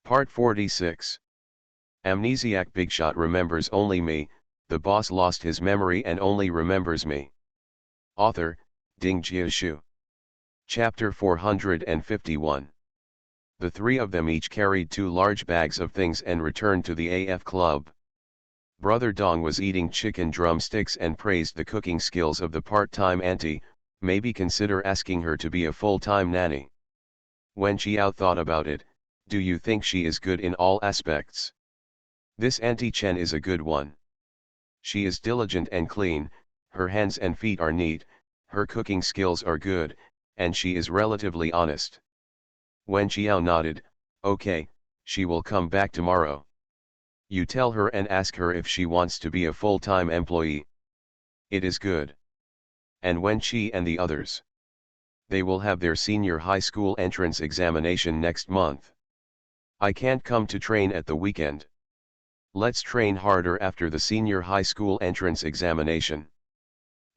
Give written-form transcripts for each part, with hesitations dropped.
Part 46. Amnesiac Bigshot remembers only me, the boss lost his memory and only remembers me. Author, Ding Jiashu. Chapter 451. The three of them each carried 2 large bags of things and returned to the AF club. Brother Dong was eating chicken drumsticks and praised the cooking skills of the part-time auntie. Maybe consider asking her to be a full-time nanny. Wen Qiao thought about it. Do you think she is good in all aspects? This Auntie Chen is a good one. She is diligent and clean, her hands and feet are neat, her cooking skills are good, and she is relatively honest. Wen Qiao nodded. Okay, she will come back tomorrow. You tell her and ask her if she wants to be a full-time employee. It is good. And Wen Qi and the others. They will have their senior high school entrance examination next month. I can't come to train at the weekend. Let's train harder after the senior high school entrance examination.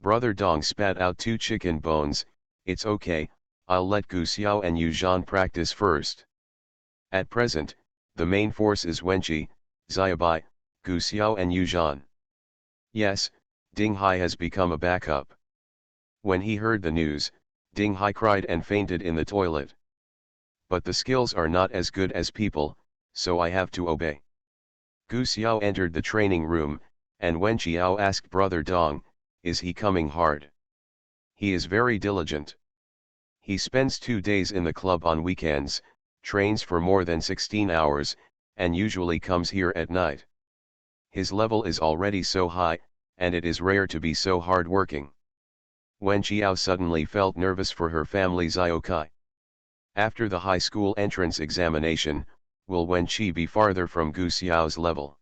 Brother Dong spat out 2 chicken bones. It's okay, I'll let Gu Xiao and Yu Zhan practice first. At present, the main force is Wenqi, Xiaobai, Gu Xiao and Yu Zhan. Yes, Ding Hai has become a backup. When he heard the news, Ding Hai cried and fainted in the toilet. But the skills are not as good as people, so I have to obey. Gu Xiao entered the training room, and Wen Qiao asked Brother Dong, is he coming hard? He is very diligent. He spends 2 days in the club on weekends, trains for more than 16 hours, and usually comes here at night. His level is already so high, and it is rare to be so hard-working. Wen Qiao suddenly felt nervous for her family Ziokai. After the high school entrance examination, will Wen Qi be farther from Gu Xiao's level?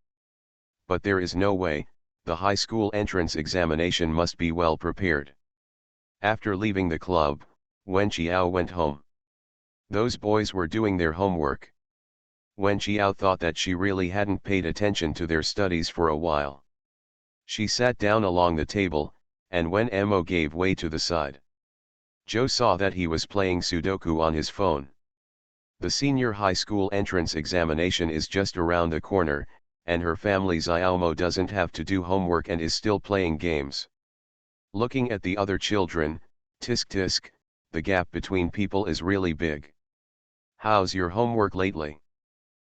But there is no way, the high school entrance examination must be well prepared. After leaving the club, Wen Qiao went home. Those boys were doing their homework. Wen Qiao thought that she really hadn't paid attention to their studies for a while. She sat down along the table, and when Mo gave way to the side, Joe saw that he was playing Sudoku on his phone. The senior high school entrance examination is just around the corner, and her family Xiaomo doesn't have to do homework and is still playing games. Looking at the other children, tisk tisk, the gap between people is really big. How's your homework lately?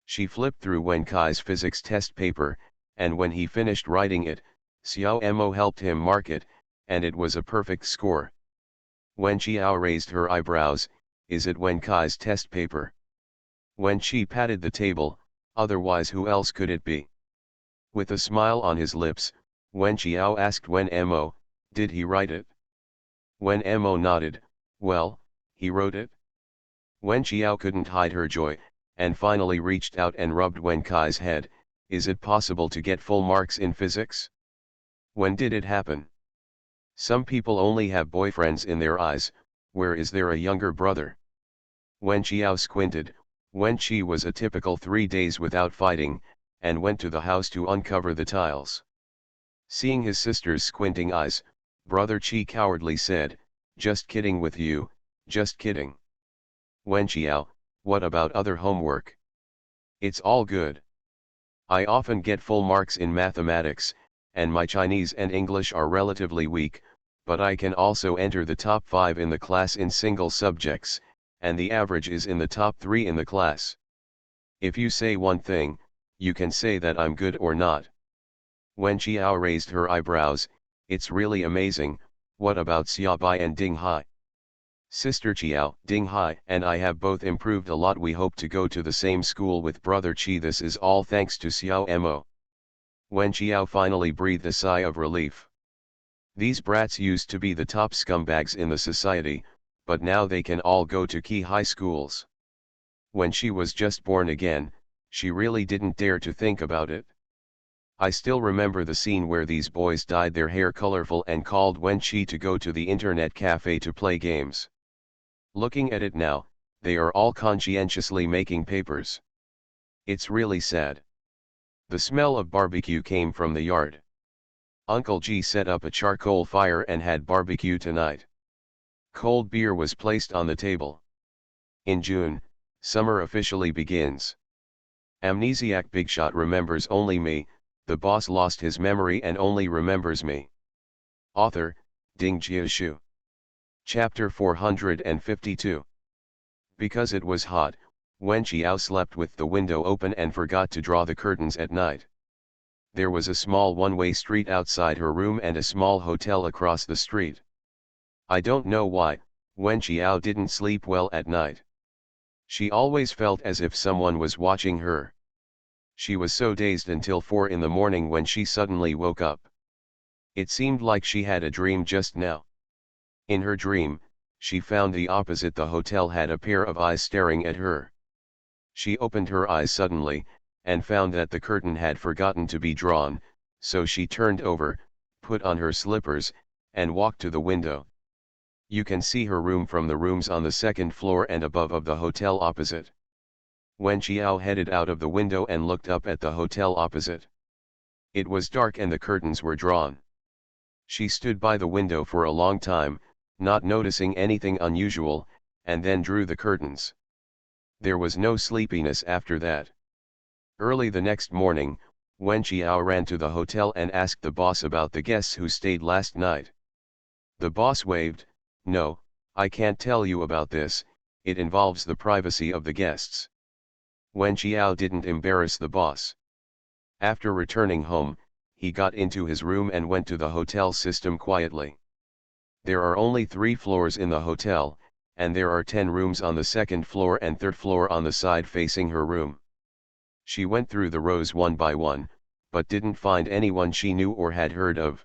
She flipped through Wen Kai's physics test paper, and when he finished writing it, Xiao Mo helped him mark it, and it was a perfect score. Wen Qiao raised her eyebrows. Is it Wen Kai's test paper? Wen Qi patted the table, otherwise who else could it be? With a smile on his lips, Wen Qiao asked Wen Mo, did he write it? Wen Mo nodded, well, he wrote it. Wen Qiao couldn't hide her joy, and finally reached out and rubbed Wen Kai's head. Is it possible to get full marks in physics? When did it happen? Some people only have boyfriends in their eyes, where is there a younger brother? Wen Qiao squinted. Wen Qi was a typical 3 days without fighting, and went to the house to uncover the tiles. Seeing his sister's squinting eyes, Brother Qi cowardly said, just kidding with you, just kidding. Wen Qiao, what about other homework? It's all good. I often get full marks in mathematics, and my Chinese and English are relatively weak, but I can also enter the top 5 in the class in single subjects, and the average is in the top 3 in the class. If you say one thing, you can say that I'm good or not. Wen Qiao raised her eyebrows. It's really amazing. What about Xiaobai and Ding Hai? Sister Qiao, Ding Hai and I have both improved a lot. We hope to go to the same school with Brother Qi. This is all thanks to Xiao Mo. Wen Qiao finally breathed a sigh of relief. These brats used to be the top scumbags in the society, but now they can all go to key high schools. When she was just born again, she really didn't dare to think about it. I still remember the scene where these boys dyed their hair colorful and called Wen Qi to go to the internet cafe to play games. Looking at it now, they are all conscientiously making papers. It's really sad. The smell of barbecue came from the yard. Uncle G set up a charcoal fire and had barbecue tonight. Cold beer was placed on the table. In June, summer officially begins. Amnesiac Bigshot remembers only me, the boss lost his memory and only remembers me. Author, Ding Jiashu. Chapter 452. Because it was hot, Wen Qiao slept with the window open and forgot to draw the curtains at night. There was a small one-way street outside her room and a small hotel across the street. I don't know why, Wen Qiao didn't sleep well at night. She always felt as if someone was watching her. She was so dazed until 4 in the morning when she suddenly woke up. It seemed like she had a dream just now. In her dream, she found the opposite the hotel had a pair of eyes staring at her. She opened her eyes suddenly, and found that the curtain had forgotten to be drawn, so she turned over, put on her slippers, and walked to the window. You can see her room from the rooms on the second floor and above of the hotel opposite. Wen Qiao headed out of the window and looked up at the hotel opposite. It was dark and the curtains were drawn. She stood by the window for a long time, not noticing anything unusual, and then drew the curtains. There was no sleepiness after that. Early the next morning, Wen Qiao ran to the hotel and asked the boss about the guests who stayed last night. The boss waved, "No, I can't tell you about this, it involves the privacy of the guests." Wen Qiao didn't embarrass the boss. After returning home, he got into his room and went to the hotel system quietly. There are only 3 floors in the hotel, and there are 10 rooms on the second floor and third floor on the side facing her room. She went through the rows one by one, but didn't find anyone she knew or had heard of.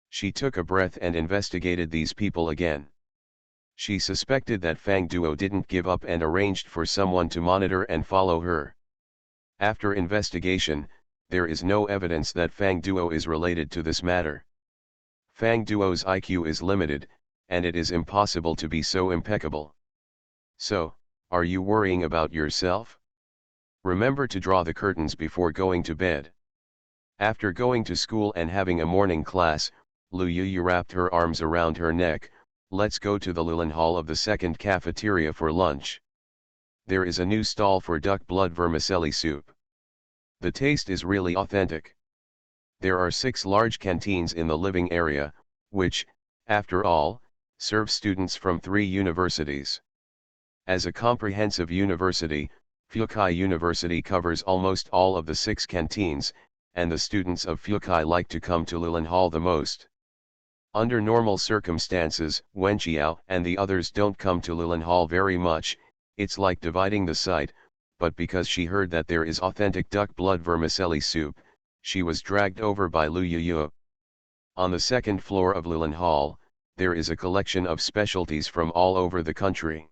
She took a breath and investigated these people again. She suspected that Fang Duo didn't give up and arranged for someone to monitor and follow her. After investigation, there is no evidence that Fang Duo is related to this matter. Fang Duo's IQ is limited, and it is impossible to be so impeccable. So, are you worrying about yourself? Remember to draw the curtains before going to bed. After going to school and having a morning class, Lu Yu wrapped her arms around her neck. Let's go to the Lilin Hall of the second cafeteria for lunch. There is a new stall for duck blood vermicelli soup. The taste is really authentic. There are 6 large canteens in the living area, which, after all, serve students from 3 universities. As a comprehensive university, Fukai University covers almost all of the 6 canteens, and the students of Fukai like to come to Lilin Hall the most. Under normal circumstances, Wen Qiao and the others don't come to Lilin Hall very much, it's like dividing the site, but because she heard that there is authentic duck blood vermicelli soup, she was dragged over by Lu Yu. On the second floor of Lilin Hall, there is a collection of specialties from all over the country.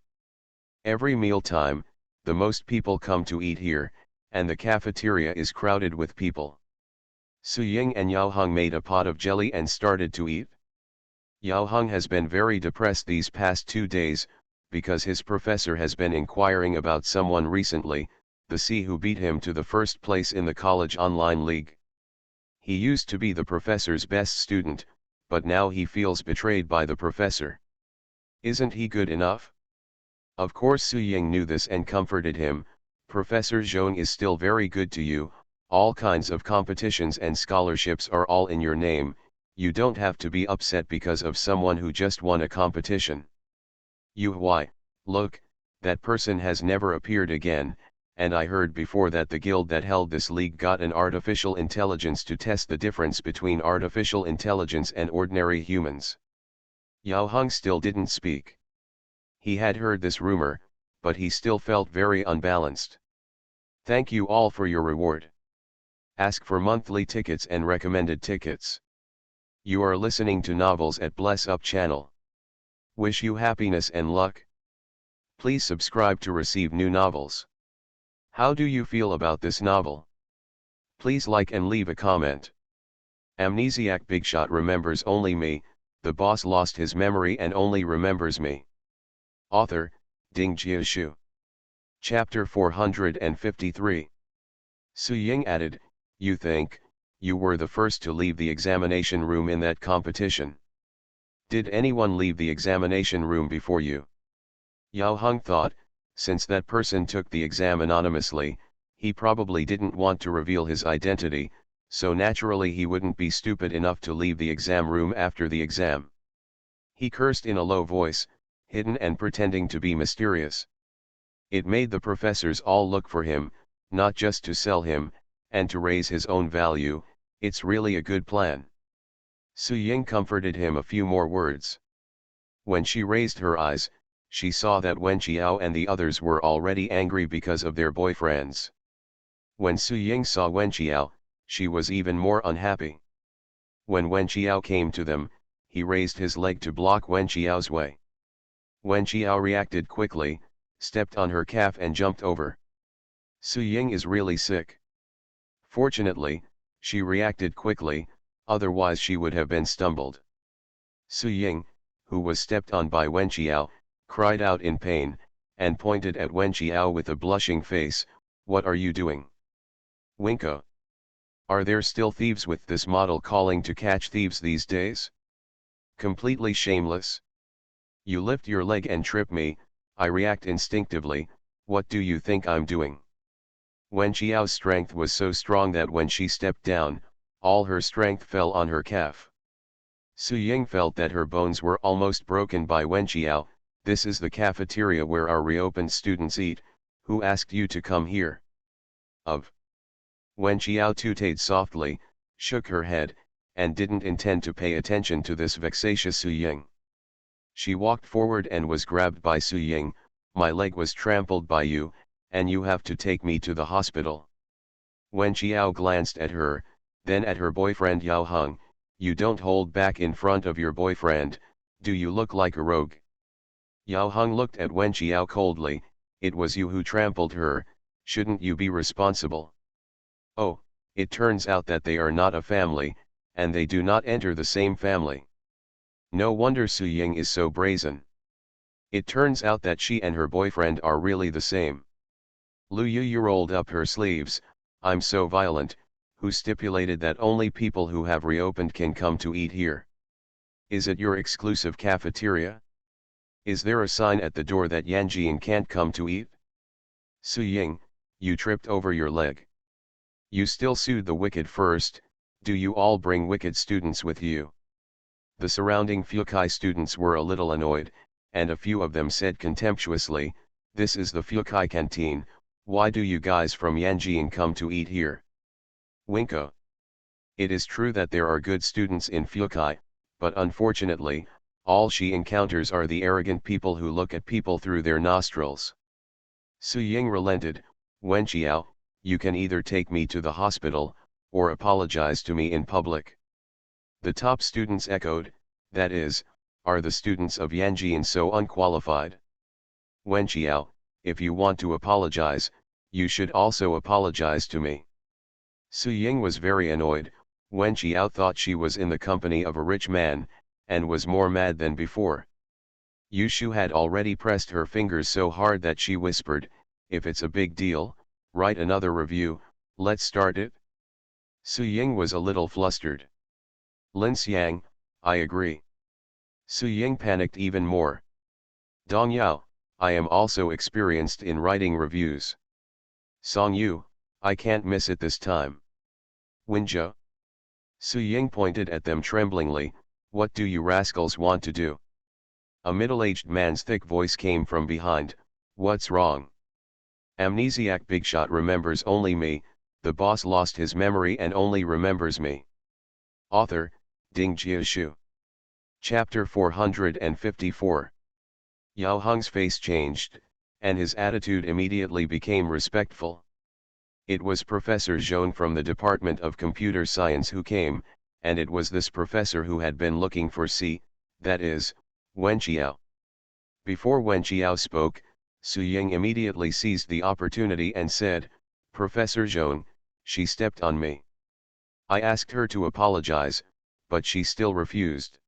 Every mealtime, the most people come to eat here, and the cafeteria is crowded with people. Su Ying and Yao Heng made a pot of jelly and started to eat. Yao Heng has been very depressed these past 2 days, because his professor has been inquiring about someone recently, the C who beat him to the first place in the college online league. He used to be the professor's best student, but now he feels betrayed by the professor. Isn't he good enough? Of course Su Ying knew this and comforted him. Professor Zhong is still very good to you, all kinds of competitions and scholarships are all in your name, you don't have to be upset because of someone who just won a competition. Why, look, that person has never appeared again, and I heard before that the guild that held this league got an artificial intelligence to test the difference between artificial intelligence and ordinary humans. Yao Heng still didn't speak. He had heard this rumor, but he still felt very unbalanced. Thank you all for your reward. Ask for monthly tickets and recommended tickets. You are listening to Novels at Bless Up channel. Wish you happiness and luck. Please subscribe to receive new novels. How do you feel about this novel? Please like and leave a comment. Amnesiac Bigshot remembers only me, the boss lost his memory and only remembers me. Author, Ding Jiashu. Chapter 453. Su Ying added, you think, you were the first to leave the examination room in that competition. Did anyone leave the examination room before you? Yao Heng thought, since that person took the exam anonymously, He probably didn't want to reveal his identity, so naturally he wouldn't be stupid enough to leave the exam room after the exam. He cursed in a low voice, hidden and pretending to be mysterious. It made the professors all look for him, not just to sell him, and to raise his own value. It's really a good plan. Su Ying comforted him a few more words. When she raised her eyes, she saw that Wen Qiao and the others were already angry because of their boyfriends. When Su Ying saw Wen Qiao, she was even more unhappy. When Wen Qiao came to them, he raised his leg to block Wen Qiao's way. Wen Qiao reacted quickly, stepped on her calf and jumped over. Su Ying is really sick. Fortunately, she reacted quickly, otherwise she would have been stumbled. Su Ying, who was stepped on by Wen Qiao, cried out in pain, and pointed at Wen Qiao with a blushing face. What are you doing? Winko. Are there still thieves with this model calling to catch thieves these days? Completely shameless. You lift your leg and trip me, I react instinctively. What do you think I'm doing? Wen Qiao's strength was so strong that when she stepped down, all her strength fell on her calf. Su Ying felt that her bones were almost broken by Wen Qiao. This is the cafeteria where our reopened students eat. Who asked you to come here? Of. Wen Qiao tooted softly, shook her head, and didn't intend to pay attention to this vexatious Su Ying. She walked forward and was grabbed by Su Ying. My leg was trampled by you, and you have to take me to the hospital. Wen Qiao glanced at her, then at her boyfriend Yao Heng. You don't hold back in front of your boyfriend, do you look like a rogue? Yao Heng looked at Wen Qiao coldly. It was you who trampled her, shouldn't you be responsible? Oh, it turns out that they are not a family, and they do not enter the same family. No wonder Su Ying is so brazen. It turns out that she and her boyfriend are really the same. Lu Yu rolled up her sleeves. I'm so violent. Who stipulated that only people who have reopened can come to eat here? Is it your exclusive cafeteria? Is there a sign at the door that Yanjian can't come to eat? Su Ying, you tripped over your leg. You still sued the wicked first. Do you all bring wicked students with you? The surrounding Fukai students were a little annoyed, and a few of them said contemptuously, this is the Fukai canteen, why do you guys from Yanjian come to eat here? Winko. It is true that there are good students in Fukai, but unfortunately, all she encounters are the arrogant people who look at people through their nostrils. Su Ying relented. Wen Qiao, you can either take me to the hospital, or apologize to me in public. The top students echoed, that is, are the students of Yanjian so unqualified? Wen Qiao, if you want to apologize, you should also apologize to me. Su Ying was very annoyed. Wen Qiao thought she was in the company of a rich man, and was more mad than before. Yu Shu had already pressed her fingers so hard that she whispered, if it's a big deal, write another review, let's start it. Su Ying was a little flustered. Lin Xiang, I agree. Su Ying panicked even more. Dong Yao, I am also experienced in writing reviews. Song Yu, I can't miss it this time. Winzhou. Su Ying pointed at them tremblingly, what do you rascals want to do? A middle-aged man's thick voice came from behind, what's wrong? Amnesiac Bigshot remembers only me, the boss lost his memory and only remembers me. Author, Ding Jiashu. Chapter 454. Yao Heng's face changed, and his attitude immediately became respectful. It was Professor Zhone from the Department of Computer Science who came, and it was this professor who had been looking for that is, Wen Qiao. Before Wen Qiao spoke, Su Ying immediately seized the opportunity and said, Professor Zhone, she stepped on me. I asked her to apologize, but she still refused.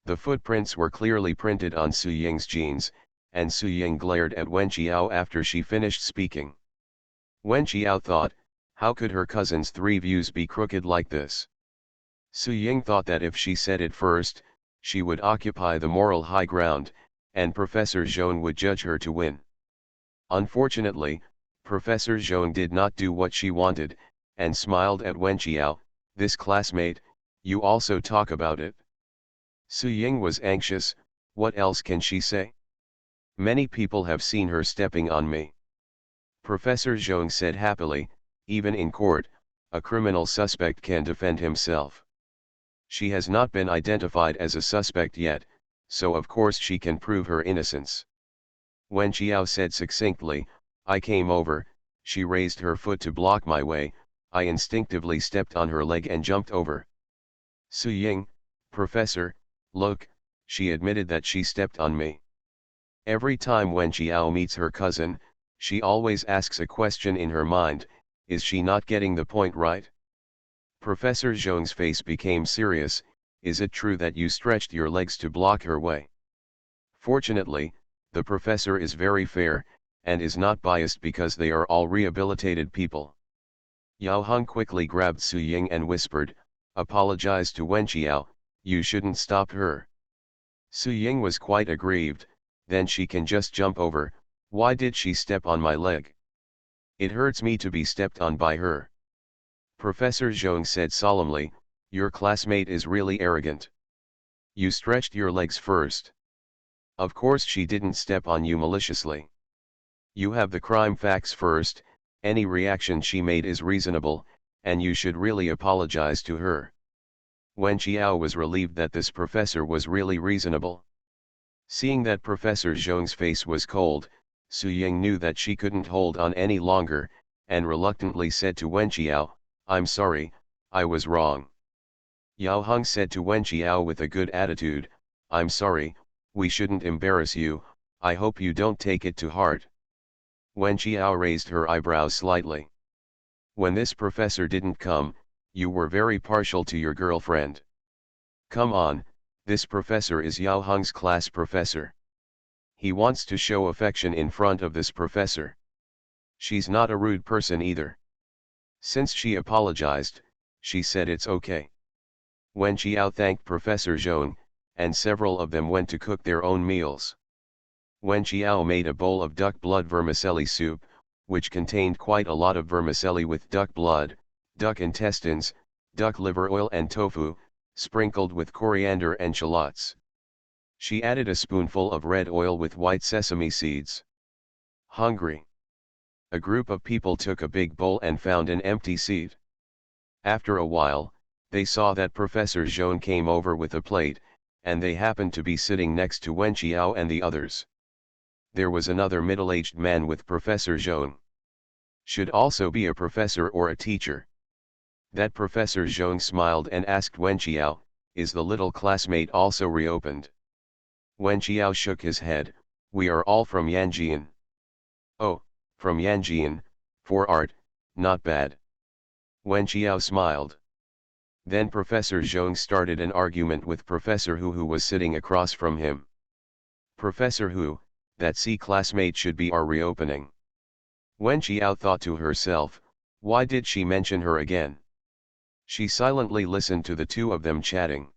The footprints were clearly printed on Su Ying's jeans, and Su Ying glared at Wen Qiao after she finished speaking. Wen Qiao thought, how could her cousin's 3 views be crooked like this? Su Ying thought that if she said it first, she would occupy the moral high ground, and Professor Zhone would judge her to win. Unfortunately, Professor Zhong did not do what she wanted, and smiled at Wen Qiao, this classmate, you also talk about it. Su Ying was anxious, what else can she say? Many people have seen her stepping on me. Professor Zhong said happily, even in court, a criminal suspect can defend himself. She has not been identified as a suspect yet, so of course she can prove her innocence. Wen Qiao said succinctly, I came over, she raised her foot to block my way, I instinctively stepped on her leg and jumped over. Su Ying, Professor, look, she admitted that she stepped on me. Every time Wen Qiao meets her cousin, she always asks a question in her mind, is she not getting the point right? Professor Zhong's face became serious, is it true that you stretched your legs to block her way? Fortunately, the professor is very fair, and is not biased because they are all rehabilitated people. Yao Heng quickly grabbed Su Ying and whispered, apologize to Wen Qiao, you shouldn't stop her. Su Ying was quite aggrieved, then she can just jump over, why did she step on my leg? It hurts me to be stepped on by her. Professor Zhong said solemnly, your classmate is really arrogant. You stretched your legs first. Of course she didn't step on you maliciously. You have the crime facts first, any reaction she made is reasonable, and you should really apologize to her. Wen Qiao was relieved that this professor was really reasonable. Seeing that Professor Zhong's face was cold, Su Ying knew that she couldn't hold on any longer, and reluctantly said to Wen Qiao, I'm sorry, I was wrong. Yao Heng said to Wen Qiao with a good attitude, I'm sorry, we shouldn't embarrass you, I hope you don't take it to heart. Wen Qiao raised her eyebrows slightly. When this professor didn't come, you were very partial to your girlfriend. Come on, this professor is Yao Heng's class professor. He wants to show affection in front of this professor. She's not a rude person either. Since she apologized, she said it's okay. Wen Qiao thanked Professor Zhong, and several of them went to cook their own meals. Wen Qiao made a bowl of duck blood vermicelli soup, which contained quite a lot of vermicelli with duck blood, duck intestines, duck liver oil and tofu, sprinkled with coriander and shallots. She added a spoonful of red oil with white sesame seeds. Hungry. A group of people took a big bowl and found an empty seat. After a while, they saw that Professor Zhong came over with a plate, and they happened to be sitting next to Wen Qiao and the others. There was another middle-aged man with Professor Zhong. Should also be a professor or a teacher. That Professor Zhong smiled and asked Wen Qiao, is the little classmate also reopened? Wen Qiao shook his head, we are all from Yanjian. Oh, from Yanjian, for art, not bad. Wen Qiao smiled. Then Professor Zhong started an argument with Professor Hu, who was sitting across from him. Professor Hu, that C classmate should be our reopening. Wen Qiao thought to herself, why did she mention her again? She silently listened to the two of them chatting.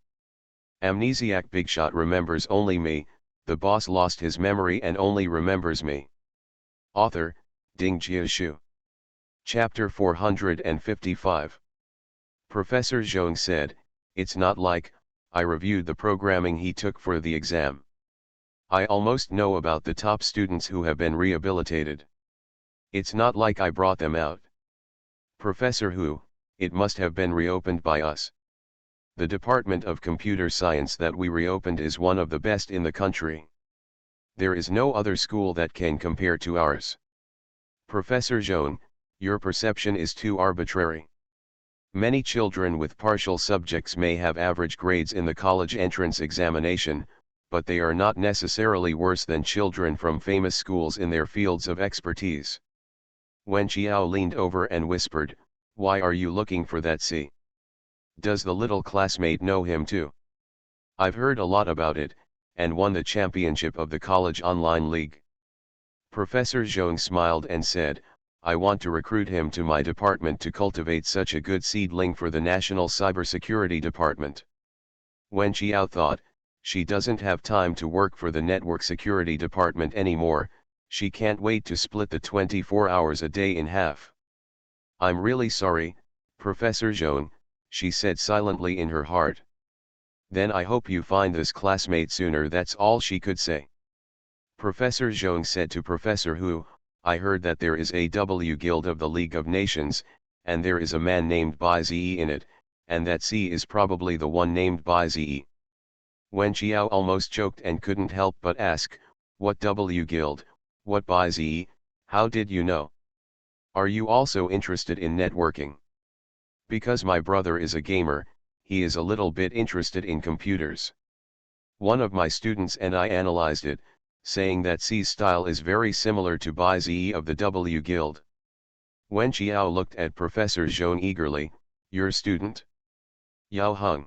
Amnesiac Bigshot remembers only me, the boss lost his memory and only remembers me. Author, Ding Jiashu. Chapter 455. Professor Zhong said, it's not like, I reviewed the programming he took for the exam. I almost know about the top students who have been rehabilitated. It's not like I brought them out. Professor Hu, it must have been reopened by us. The Department of Computer Science that we reopened is one of the best in the country. There is no other school that can compare to ours. Professor Zhong, your perception is too arbitrary. Many children with partial subjects may have average grades in the college entrance examination, but they are not necessarily worse than children from famous schools in their fields of expertise. Wen Qiao leaned over and whispered, why are you looking for that C? Does the little classmate know him too? I've heard a lot about it, and won the championship of the college online league. Professor Zhong smiled and said, I want to recruit him to my department to cultivate such a good seedling for the National Cybersecurity Department. Wen Qiao thought, she doesn't have time to work for the Network Security Department anymore, She can't wait to split the 24 hours a day in half. I'm really sorry, Professor Zhong, she said silently in her heart. Then I hope you find this classmate sooner, that's all she could say. Professor Zhong said to Professor Hu, I heard that there is a W Guild of the League of Nations, and there is a man named Bai Zi in it, and that C is probably the one named Bai Zi. Wen Qiao almost choked and couldn't help but ask, what W Guild, what Bai Zi, how did you know? Are you also interested in networking? Because my brother is a gamer, he is a little bit interested in computers. One of my students and I analyzed it, saying that C's style is very similar to Bai Zi of the W Guild. Wen Qiao looked at Professor Zhong eagerly, your student? Yao Heng.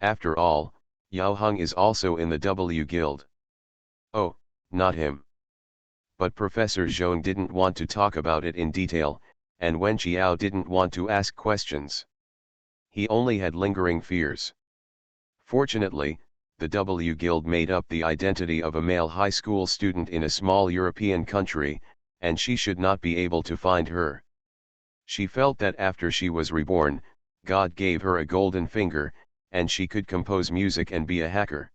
After all, Yao Heng is also in the W Guild. Oh, not him. But Professor Zhong didn't want to talk about it in detail, and Wen Qiao didn't want to ask questions. He only had lingering fears. Fortunately, the W Guild made up the identity of a male high school student in a small European country, and she should not be able to find her. She felt that after she was reborn, God gave her a golden finger, and she could compose music and be a hacker.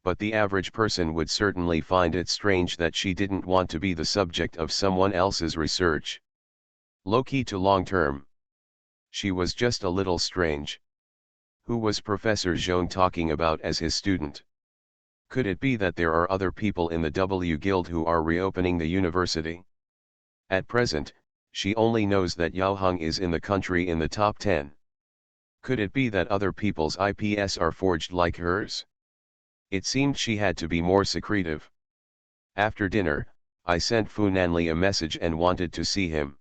But the average person would certainly find it strange that she didn't want to be the subject of someone else's research. Low-key to long-term. She was just a little strange. Who was Professor Zhong talking about as his student? Could it be that there are other people in the W Guild who are reopening the university? At present, she only knows that Yao Heng is in the country in the top 10. Could it be that other people's IPs are forged like hers? It seemed she had to be more secretive. After dinner, I sent Fu Nanli a message and wanted to see him.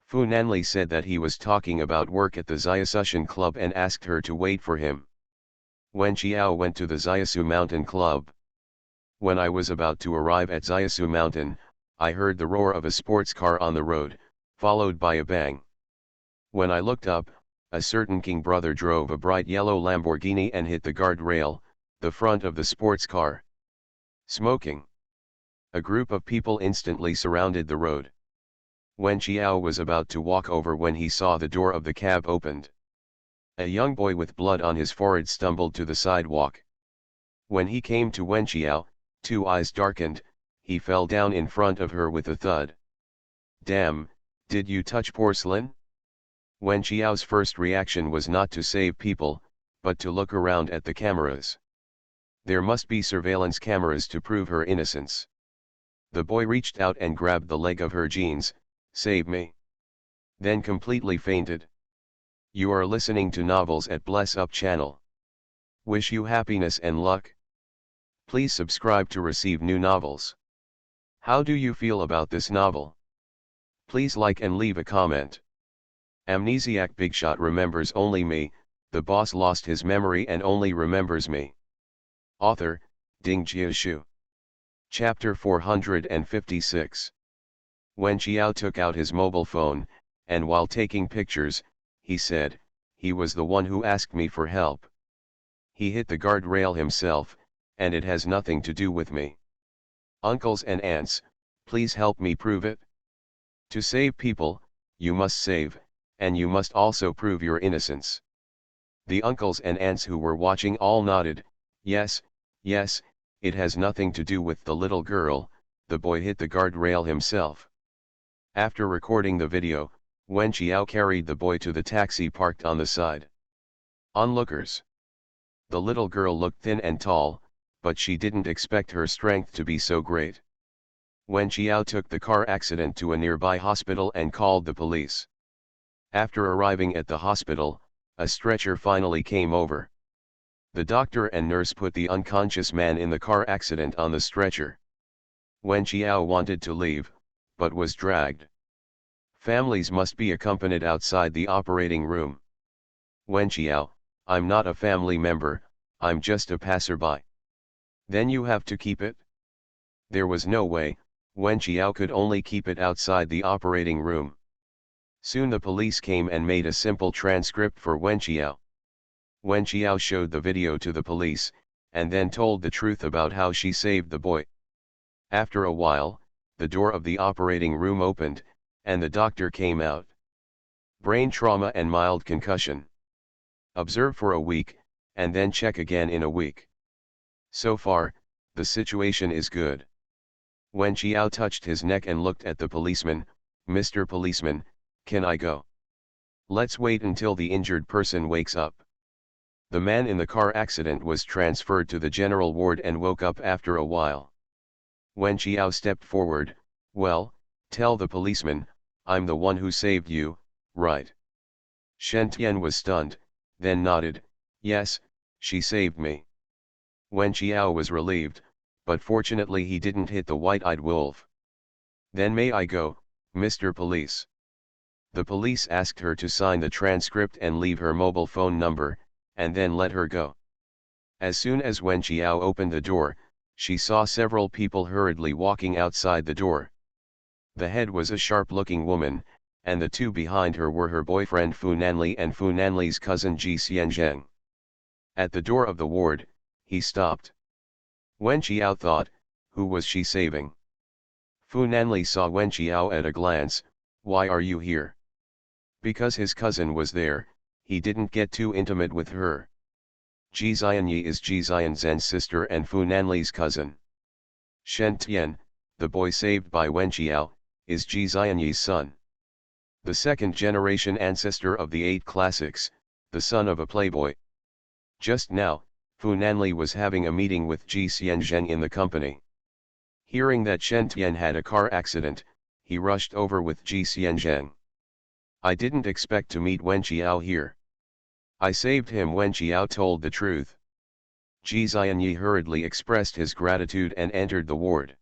Fu Nanli said that he was talking about work at the Xiaosushan Club and asked her to wait for him. Wen Qiao went to the Xiaosu Mountain Club. When I was about to arrive at Xiaosu Mountain, I heard the roar of a sports car on the road, followed by a bang. When I looked up, a certain king brother drove a bright yellow Lamborghini and hit the guardrail, the front of the sports car. Smoking. A group of people instantly surrounded the road. Wen Qiao was about to walk over when he saw the door of the cab opened. A young boy with blood on his forehead stumbled to the sidewalk. When he came to Wen Qiao, two eyes darkened, he fell down in front of her with a thud. Damn, did you touch porcelain? Wen Qiao's first reaction was not to save people, but to look around at the cameras. There must be surveillance cameras to prove her innocence. The boy reached out and grabbed the leg of her jeans, save me. Then completely fainted. You are listening to novels at Bless Up channel. Wish you happiness and luck. Please subscribe to receive new novels. How do you feel about this novel? Please like and leave a comment. Amnesiac Bigshot remembers only me, the boss lost his memory and only remembers me. Author, Ding Jiashu. Chapter 456. Wen Qiao took out his mobile phone, and while taking pictures, he said, he was the one who asked me for help. He hit the guardrail himself, and it has nothing to do with me. Uncles and aunts, please help me prove it. To save people, you must save, and you must also prove your innocence. The uncles and aunts who were watching all nodded, yes, yes, it has nothing to do with the little girl, the boy hit the guardrail himself. After recording the video, Wen Qiao carried the boy to the taxi parked on the side. Onlookers. The little girl looked thin and tall, but she didn't expect her strength to be so great. Wen Qiao took the car accident to a nearby hospital and called the police. After arriving at the hospital, a stretcher finally came over. The doctor and nurse put the unconscious man in the car accident on the stretcher. Wen Qiao wanted to leave, but was dragged. Families must be accompanied outside the operating room. Wen Qiao, I'm not a family member, I'm just a passerby. Then you have to keep it? There was no way, Wen Qiao could only keep it outside the operating room. Soon the police came and made a simple transcript for Wen Qiao. Wen Qiao showed the video to the police, and then told the truth about how she saved the boy. After a while, the door of the operating room opened, and the doctor came out. Brain trauma and mild concussion. Observe for a week, and then check again in a week. So far, the situation is good. Wen Qiao touched his neck and looked at the policeman. Mr. Policeman, can I go? Let's wait until the injured person wakes up. The man in the car accident was transferred to the general ward and woke up after a while. Wen Qiao stepped forward. Well, tell the policeman, I'm the one who saved you, right? Shen Tian was stunned, then nodded. Yes, she saved me. Wen Qiao was relieved, but fortunately he didn't hit the white-eyed wolf. Then may I go, Mr. Police? The police asked her to sign the transcript and leave her mobile phone number, and then let her go. As soon as Wen Qiao opened the door, she saw several people hurriedly walking outside the door. The head was a sharp-looking woman, and the two behind her were her boyfriend Fu Nanli and Fu Nanli's cousin Ji Xianzheng. At the door of the ward, he stopped. Wen Qiao thought, who was she saving? Fu Nanli saw Wen Qiao at a glance. Why are you here? Because his cousin was there, he didn't get too intimate with her. Ji Xianyi is Ji Xianzhen's sister and Fu Nanli's cousin. Shen Tian, the boy saved by Wen Qiao, is Ji Xianyi's son. The second-generation ancestor of the 8 classics, the son of a playboy. Just now, Fu Nanli was having a meeting with Ji Xianzheng in the company. Hearing that Shen Tian had a car accident, he rushed over with Ji Xianzheng. I didn't expect to meet Wen Qiao here. I saved him. Wen Qiao told the truth. Ji Xianyi hurriedly expressed his gratitude and entered the ward.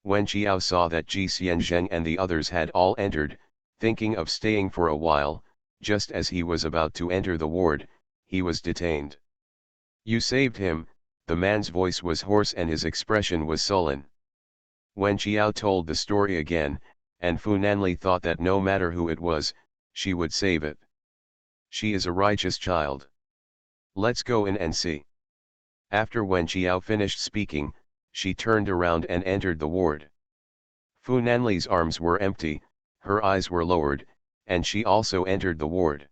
Wen Qiao saw that Ji Xianzheng and the others had all entered, thinking of staying for a while. Just as he was about to enter the ward, he was detained. You saved him. The man's voice was hoarse and his expression was sullen. Wen Qiao told the story again, and Fu Nanli thought that no matter who it was, she would save it. She is a righteous child. Let's go in and see. After Wen Qiao finished speaking, she turned around and entered the ward. Fu Nanli's arms were empty, her eyes were lowered, and she also entered the ward.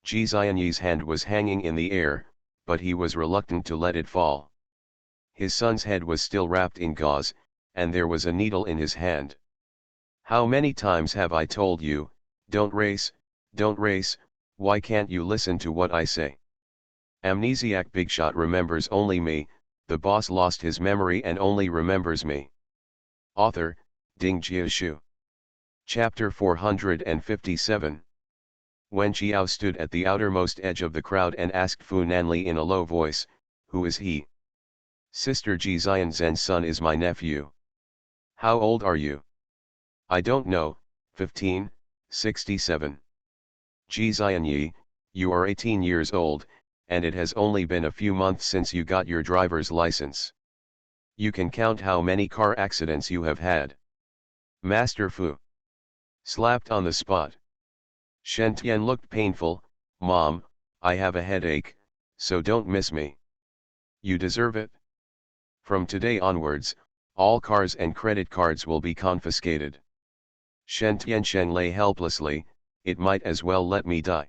Ji Xianyi's hand was hanging in the air, but he was reluctant to let it fall. His son's head was still wrapped in gauze, and there was a needle in his hand. How many times have I told you, don't race, why can't you listen to what I say? Amnesiac Bigshot remembers only me, the boss lost his memory and only remembers me. Author, Ding Jiashu. Chapter 457. Wen Qiao stood at the outermost edge of the crowd and asked Fu Nanli in a low voice, who is he? Sister Ji Xianzhen's son is my nephew. How old are you? I don't know, 15, 67. Ji Xianyi, you are 18 years old, and it has only been a few months since you got your driver's license. You can count how many car accidents you have had. Master Fu. Slapped on the spot. Shen Tian looked painful. Mom, I have a headache, so don't miss me. You deserve it. From today onwards, all cars and credit cards will be confiscated. Shen Tiansheng lay helplessly. It might as well let me die.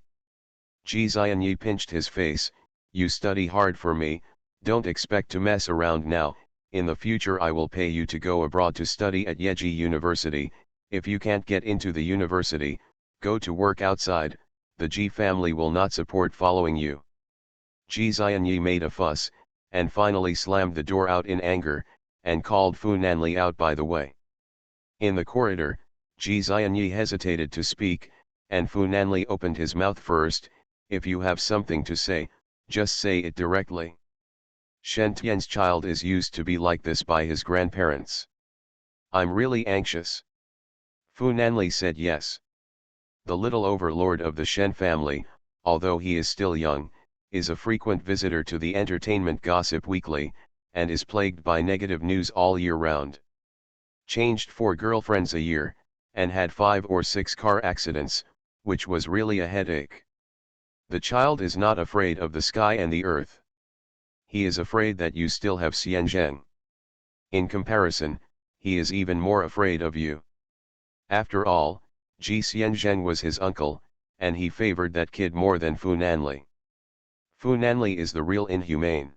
Ji Xianyi pinched his face. You study hard for me, don't expect to mess around now. In the future I will pay you to go abroad to study at Yeji University. If you can't get into the university, go to work outside. The Ji family will not support following you. Ji Xianyi made a fuss, and finally slammed the door out in anger, and called Fu Nanli out by the way. In the corridor, Ji Xianyi hesitated to speak, and Fu Nanli opened his mouth first. If you have something to say, just say it directly. Shen Tian's child is used to be like this by his grandparents. I'm really anxious. Fu Nanli said yes. The little overlord of the Shen family, although he is still young, is a frequent visitor to the Entertainment Gossip Weekly, and is plagued by negative news all year round. Changed 4 girlfriends a year, and had 5 or 6 car accidents, which was really a headache. The child is not afraid of the sky and the earth. He is afraid that you still have Xianzheng. In comparison, he is even more afraid of you. After all, Ji Xianzheng was his uncle, and he favored that kid more than Fu Nanli. Fu Nanli is the real inhumane.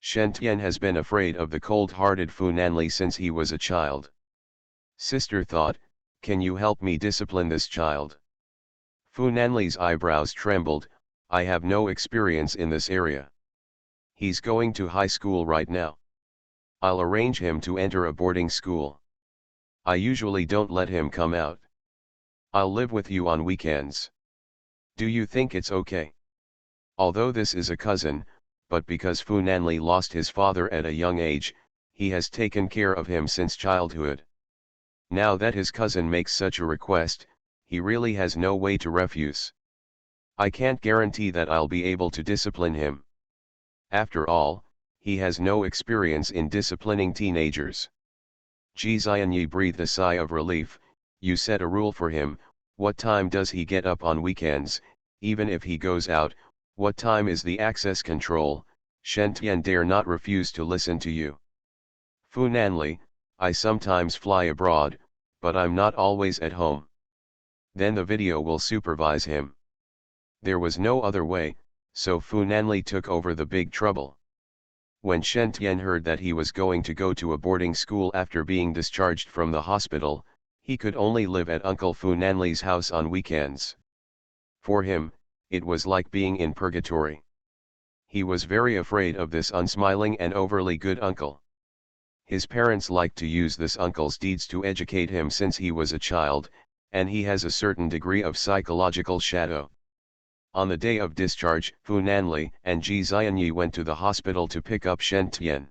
Shen Tian has been afraid of the cold-hearted Fu Nanli since he was a child. Sister thought, can you help me discipline this child? Fu Nanli's eyebrows trembled, I have no experience in this area. He's going to high school right now. I'll arrange him to enter a boarding school. I usually don't let him come out. I'll live with you on weekends. Do you think it's okay? Although this is a cousin, but because Fu Nanli lost his father at a young age, he has taken care of him since childhood. Now that his cousin makes such a request, he really has no way to refuse. I can't guarantee that I'll be able to discipline him. After all, he has no experience in disciplining teenagers. Ji Xianyi breathed a sigh of relief. You set a rule for him. What time does he get up on weekends? Even if he goes out, what time is the access control? Shen Tian dare not refuse to listen to you. Fu Nanli, I sometimes fly abroad, but I'm not always at home. Then the video will supervise him. There was no other way, so Fu Nanli took over the big trouble. When Shen Tian heard that he was going to go to a boarding school after being discharged from the hospital, he could only live at Uncle Fu Nanli's house on weekends. For him, it was like being in purgatory. He was very afraid of this unsmiling and overly good uncle. His parents liked to use this uncle's deeds to educate him since he was a child, and he has a certain degree of psychological shadow. On the day of discharge, Fu Nanli and Ji Xianyi went to the hospital to pick up Shen Tian.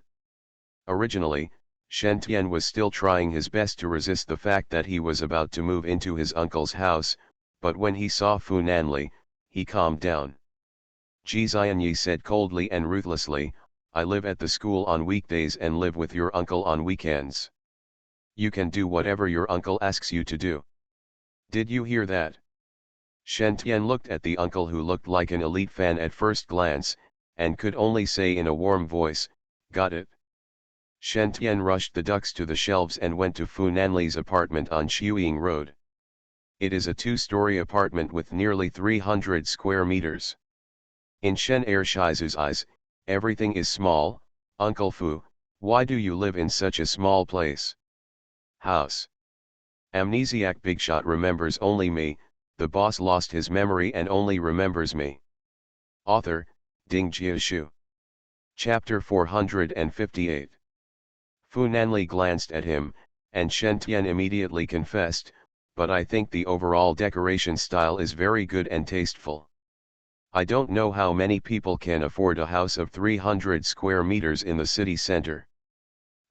Originally, Shen Tian was still trying his best to resist the fact that he was about to move into his uncle's house, but when he saw Fu Nanli, he calmed down. Ji Xianyi said coldly and ruthlessly, I live at the school on weekdays and live with your uncle on weekends. You can do whatever your uncle asks you to do. Did you hear that? Shen Tian looked at the uncle who looked like an elite fan at first glance, and could only say in a warm voice, got it. Shen Tian rushed the ducks to the shelves and went to Fu Nanli's apartment on Shuying Road. It is a two-story apartment with nearly 300 square meters. In Shen Ershizu's eyes, everything is small. Uncle Fu, why do you live in such a small place? House. Amnesiac Bigshot remembers only me, the boss lost his memory and only remembers me. Author, Ding Jiashu. Chapter 458. Fu Nanli glanced at him, and Shen Tian immediately confessed, but I think the overall decoration style is very good and tasteful. I don't know how many people can afford a house of 300 square meters in the city center.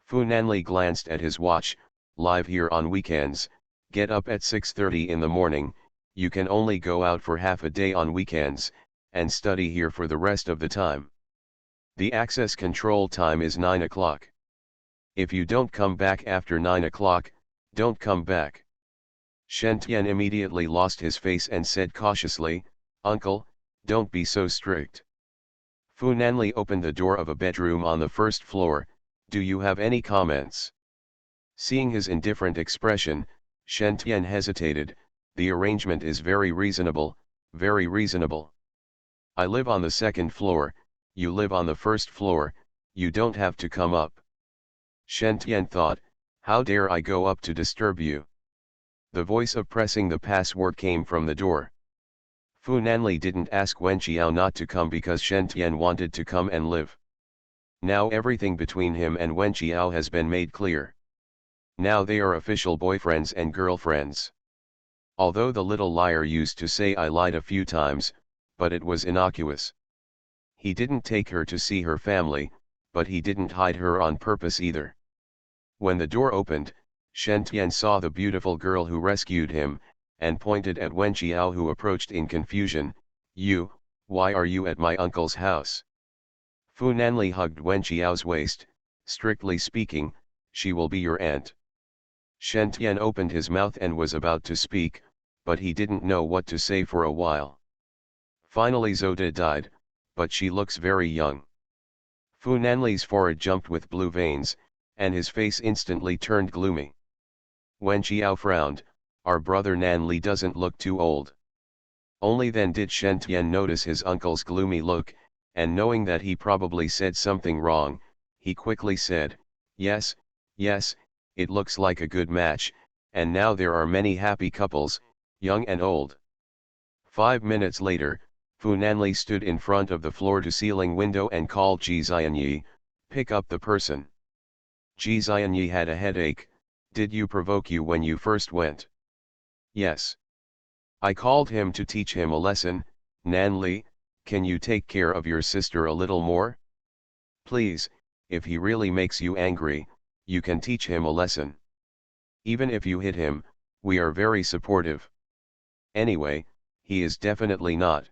Fu Nanli glanced at his watch, live here on weekends, get up at 6:30 in the morning, you can only go out for half a day on weekends, and study here for the rest of the time. The access control time is 9 o'clock. If you don't come back after 9 o'clock, don't come back. Shen Tian immediately lost his face and said cautiously, Uncle, don't be so strict. Fu Nanli opened the door of a bedroom on the first floor, do you have any comments? Seeing his indifferent expression, Shen Tian hesitated, the arrangement is very reasonable, very reasonable. I live on the second floor, you live on the first floor, you don't have to come up. Shen Tian thought, how dare I go up to disturb you? The voice of pressing the password came from the door. Fu Nanli didn't ask Wen Qiao not to come because Shen Tian wanted to come and live. Now everything between him and Wen Qiao has been made clear. Now they are official boyfriends and girlfriends. Although the little liar used to say I lied a few times, but it was innocuous. He didn't take her to see her family, but he didn't hide her on purpose either. When the door opened, Shen Tian saw the beautiful girl who rescued him, and pointed at Wen Qiao who approached in confusion, why are you at my uncle's house? Fu Nanli hugged Wen Qiao's waist, strictly speaking, she will be your aunt. Shen Tian opened his mouth and was about to speak, but he didn't know what to say for a while. Finally Zoda died, but she looks very young. Fu Nanli's forehead jumped with blue veins, and his face instantly turned gloomy. Wen Qiao frowned, our brother Nan Li doesn't look too old. Only then did Shen Tian notice his uncle's gloomy look, and knowing that he probably said something wrong, he quickly said, yes, yes, it looks like a good match, and now there are many happy couples, young and old. 5 minutes later, Fu Nanli stood in front of the floor-to-ceiling window and called Ji Xianyi, pick up the person. Ji Xianyi had a headache. Did you provoke you when you first went? Yes. I called him to teach him a lesson. Nanli, can you take care of your sister a little more? Please, if he really makes you angry, you can teach him a lesson. Even if you hit him, we are very supportive. Anyway, he is definitely not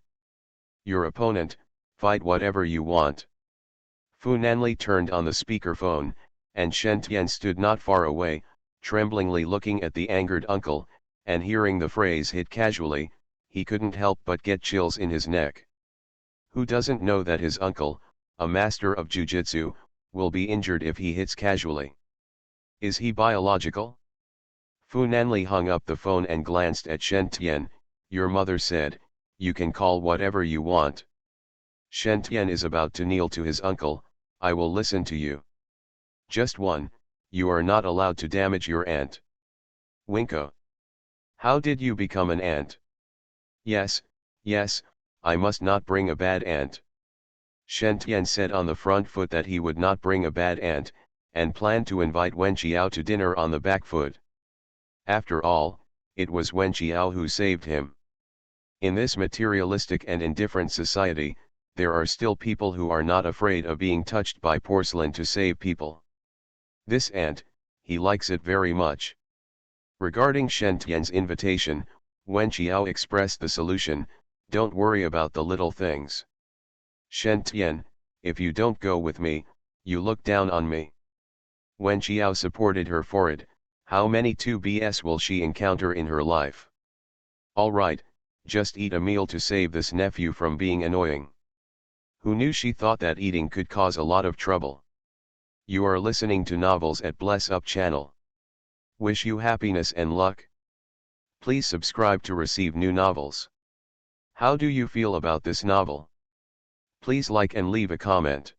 your opponent. Fight whatever you want. Fu Nanli turned on the speakerphone, and Shen Tian stood not far away, tremblingly looking at the angered uncle, and hearing the phrase hit casually, he couldn't help but get chills in his neck. Who doesn't know that his uncle, a master of jujitsu, will be injured if he hits casually? Is he biological? Fu Nanli hung up the phone and glanced at Shen Tian. Your mother said, you can call whatever you want. Shen Tian is about to kneel to his uncle. I will listen to you. Just one, you are not allowed to damage your aunt. Winko. How did you become an aunt? Yes, yes, I must not bring a bad aunt. Shen Tian said on the front foot that he would not bring a bad aunt, and planned to invite Wen Qiao to dinner on the back foot. After all, it was Wen Qiao who saved him. In this materialistic and indifferent society, there are still people who are not afraid of being touched by porcelain to save people. This aunt, he likes it very much. Regarding Shen Tian's invitation, Wen Qiao expressed the solution, don't worry about the little things. Shen Tian, if you don't go with me, you look down on me. Wen Qiao supported her forehead. How many 2BS will she encounter in her life? Alright, just eat a meal to save this nephew from being annoying. Who knew she thought that eating could cause a lot of trouble? You are listening to Novels at Bless Up channel. Wish you happiness and luck. Please subscribe to receive new novels. How do you feel about this novel? Please like and leave a comment.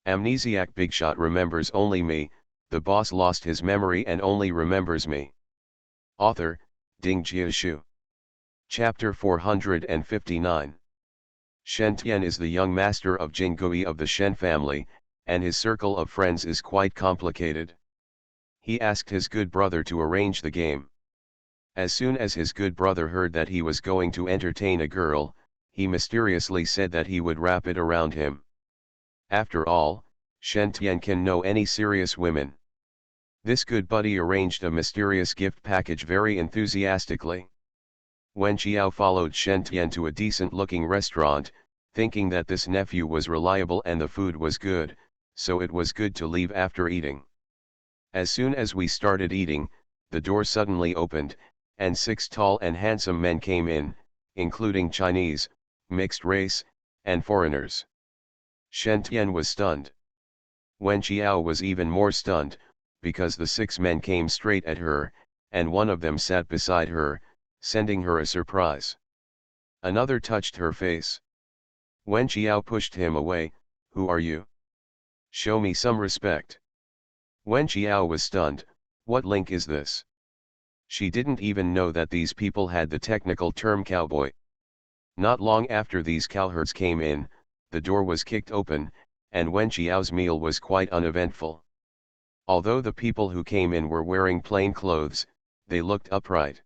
Amnesiac Bigshot remembers only me, the boss lost his memory and only remembers me. Author, Ding Jiashu. Chapter 459. Shen Tian is the young master of Jingui of the Shen family, and his circle of friends is quite complicated. He asked his good brother to arrange the game. As soon as his good brother heard that he was going to entertain a girl, he mysteriously said that he would wrap it around him. After all, Shen Tian can know any serious women. This good buddy arranged a mysterious gift package very enthusiastically. Wen Qiao followed Shen Tian to a decent-looking restaurant, thinking that this nephew was reliable and the food was good, so it was good to leave after eating. As soon as we started eating, the door suddenly opened, and 6 tall and handsome men came in, including Chinese, mixed race, and foreigners. Shen Tian was stunned. Wen Qiao was even more stunned, because the 6 men came straight at her, and one of them sat beside her, sending her a surprise. Another touched her face. Wen Qiao pushed him away. Who are you? Show me some respect. Wen Qiao was stunned. What link is this? She didn't even know that these people had the technical term cowboy. Not long after these cowherds came in, the door was kicked open, and Wen Qiao's meal was quite uneventful. Although the people who came in were wearing plain clothes, they looked upright.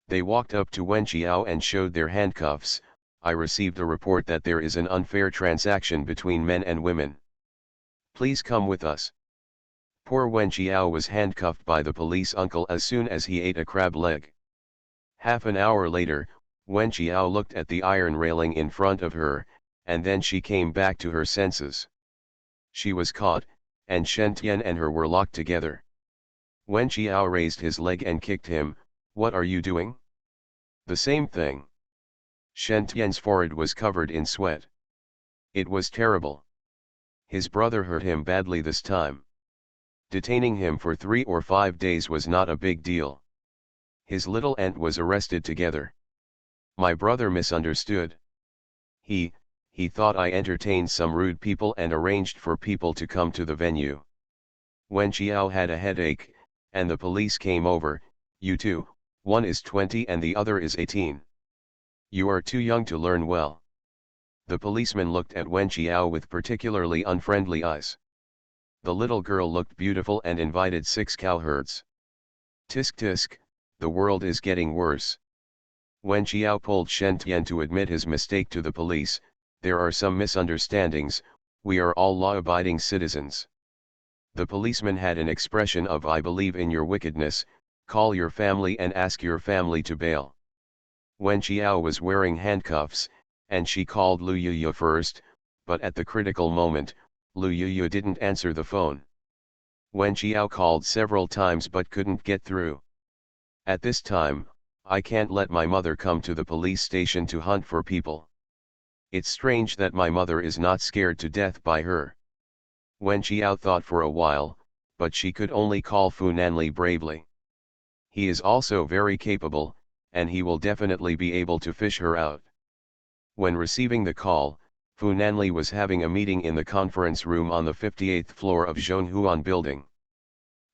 They walked up to Wen Qiao and showed their handcuffs. I received a report that there is an unfair transaction between men and women. Please come with us. Poor Wen Qiao was handcuffed by the police uncle as soon as he ate a crab leg. Half an hour later, Wen Qiao looked at the iron railing in front of her, and then she came back to her senses. She was caught, and Shen Tian and her were locked together. Wen Qiao raised his leg and kicked him. What are you doing? The same thing. Shen Tian's forehead was covered in sweat. It was terrible. His brother hurt him badly this time. Detaining him for 3 or 5 days was not a big deal. His little aunt was arrested together. My brother misunderstood. He thought I entertained some rude people and arranged for people to come to the venue. When Xiao had a headache, and the police came over, you two, one is 20 and the other is 18. You are too young to learn well. The policeman looked at Wen Xiao with particularly unfriendly eyes. The little girl looked beautiful and invited 6 cowherds. Tisk tisk, the world is getting worse. Wen Xiao pulled Shen Tian to admit his mistake to the police. There are some misunderstandings, we are all law-abiding citizens. The policeman had an expression of I believe in your wickedness, call your family and ask your family to bail. Wen Xiao was wearing handcuffs, and she called Lu Yuyu first, but at the critical moment, Lu Yuyu didn't answer the phone. Wen Xiao called several times but couldn't get through. At this time, I can't let my mother come to the police station to hunt for people. It's strange that my mother is not scared to death by her. Wen Xiao thought for a while, but she could only call Fu Nanli bravely. He is also very capable, and he will definitely be able to fish her out. When receiving the call, Fu Nanli was having a meeting in the conference room on the 58th floor of Zhonghuan building.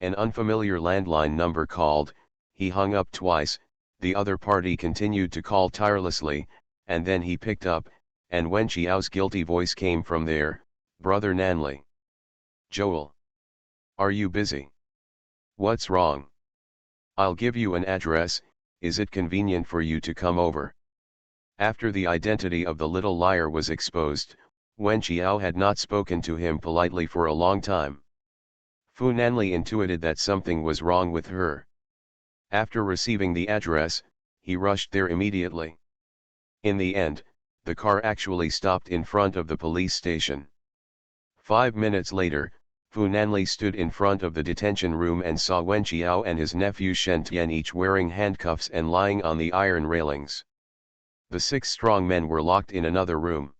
An unfamiliar landline number called, he hung up twice, the other party continued to call tirelessly, and then he picked up, and Wen Xiao's guilty voice came from there, Brother Nanli. Joel. Are you busy? What's wrong? I'll give you an address, is it convenient for you to come over? After the identity of the little liar was exposed, Wen Xiao had not spoken to him politely for a long time. Fu Nanli intuited that something was wrong with her. After receiving the address, he rushed there immediately. In the end, the car actually stopped in front of the police station. 5 minutes later, Fu Nanli stood in front of the detention room and saw Wen Xiao and his nephew Shen Tian each wearing handcuffs and lying on the iron railings. The 6 strong men were locked in another room.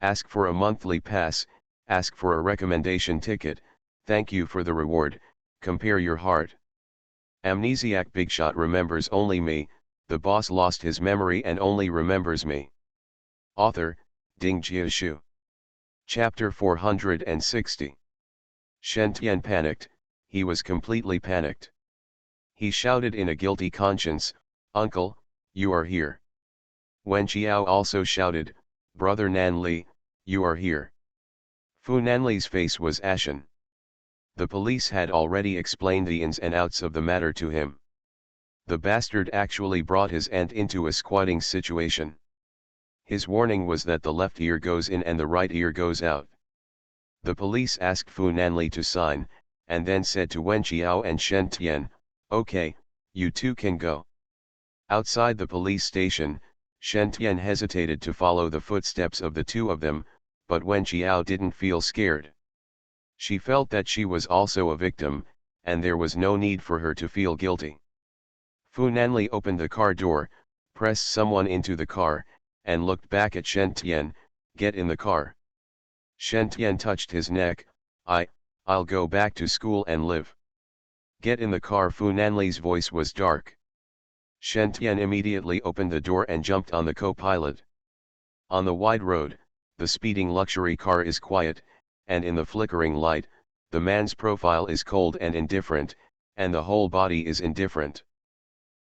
Ask for a monthly pass, ask for a recommendation ticket, thank you for the reward, compare your heart. Amnesiac Bigshot remembers only me, the boss lost his memory and only remembers me. Author, Ding Jiashu. Chapter 460. Shen Tian panicked, he was completely panicked. He shouted in a guilty conscience, Uncle, you are here. Wen Xiao also shouted, Brother Nanli, you are here. Fu Nanli's face was ashen. The police had already explained the ins and outs of the matter to him. The bastard actually brought his aunt into a squatting situation. His warning was that the left ear goes in and the right ear goes out. The police asked Fu Nanli to sign, and then said to Wen Xiao and Shen Tian, okay, you two can go. Outside the police station, Shen Tian hesitated to follow the footsteps of the two of them, but Wen Xiao didn't feel scared. She felt that she was also a victim, and there was no need for her to feel guilty. Fu Nanli opened the car door, pressed someone into the car, and looked back at Shen Tian, get in the car. Shen Tian touched his neck, I'll go back to school and live. Get in the car. Fu Nanli's voice was dark. Shen Tian immediately opened the door and jumped on the co-pilot. On the wide road, the speeding luxury car is quiet, and in the flickering light, the man's profile is cold and indifferent, and the whole body is indifferent.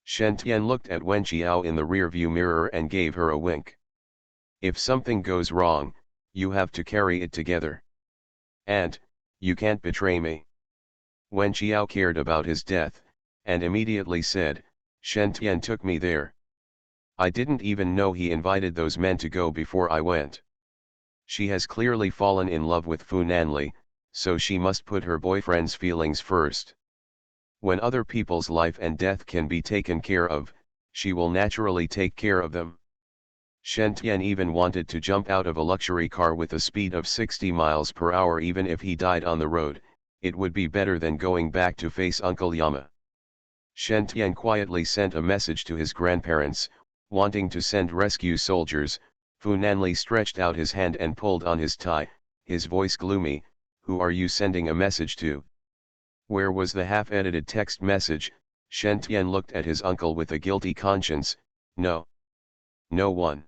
Shen Tian looked at Wen Xiao in the rearview mirror and gave her a wink. If something goes wrong, you have to carry it together. And, you can't betray me. Wen Xiao cared about his death, and immediately said, Shen Tian took me there. I didn't even know he invited those men to go before I went. She has clearly fallen in love with Fu Nanli, so she must put her boyfriend's feelings first. When other people's life and death can be taken care of, she will naturally take care of them. Shen Tian even wanted to jump out of a luxury car with a speed of 60 miles per hour. Even if he died on the road, it would be better than going back to face Uncle Yama. Shen Tian quietly sent a message to his grandparents, wanting to send rescue soldiers. Fu Nanli stretched out his hand and pulled on his tie, his voice gloomy, who are you sending a message to? Where was the half-edited text message? Shen Tian looked at his uncle with a guilty conscience. No. No one.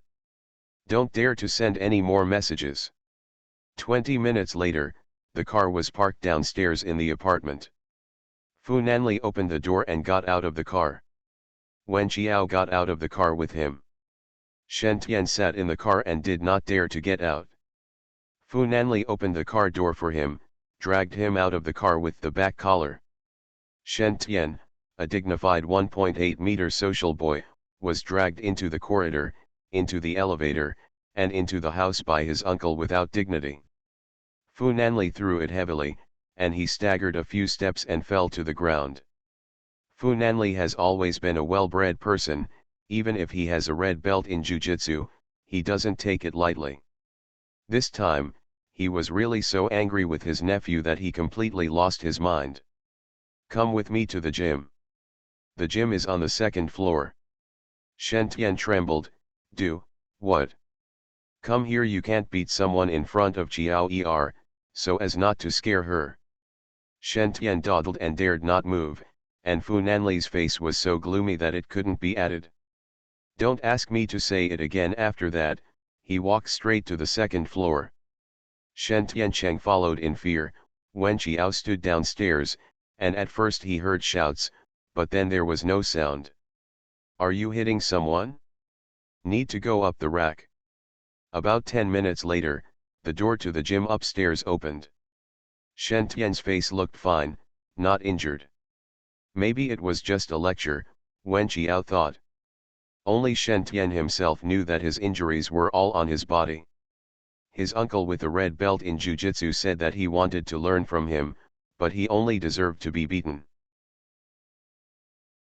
Don't dare to send any more messages. 20 minutes later, the car was parked downstairs in the apartment. Fu Nanli opened the door and got out of the car. Wen Qiao got out of the car with him. Shen Tian sat in the car and did not dare to get out. Fu Nanli opened the car door for him, dragged him out of the car with the back collar. Shen Tian, a dignified 1.8-meter social boy, was dragged into the corridor, into the elevator, and into the house by his uncle without dignity. Fu Nanli threw it heavily, and he staggered a few steps and fell to the ground. Fu Nanli has always been a well-bred person. Even if he has a red belt in jujitsu, he doesn't take it lightly. This time, he was really so angry with his nephew that he completely lost his mind. Come with me to the gym. The gym is on the second floor. Shen Tian trembled. Do, what? Come here, you can't beat someone in front of Qiao Er, so as not to scare her. Shen Tian dawdled and dared not move, and Fu Nanli's face was so gloomy that it couldn't be added. Don't ask me to say it again. After that, he walked straight to the second floor. Shen Tiancheng followed in fear. Wen Qiao stood downstairs, and at first he heard shouts, but then there was no sound. Are you hitting someone? Need to go up the rack. About 10 minutes later, the door to the gym upstairs opened. Shen Tian's face looked fine, not injured. Maybe it was just a lecture, Wen Qiao thought. Only Shen Tian himself knew that his injuries were all on his body. His uncle with the red belt in jujitsu said that he wanted to learn from him, but he only deserved to be beaten.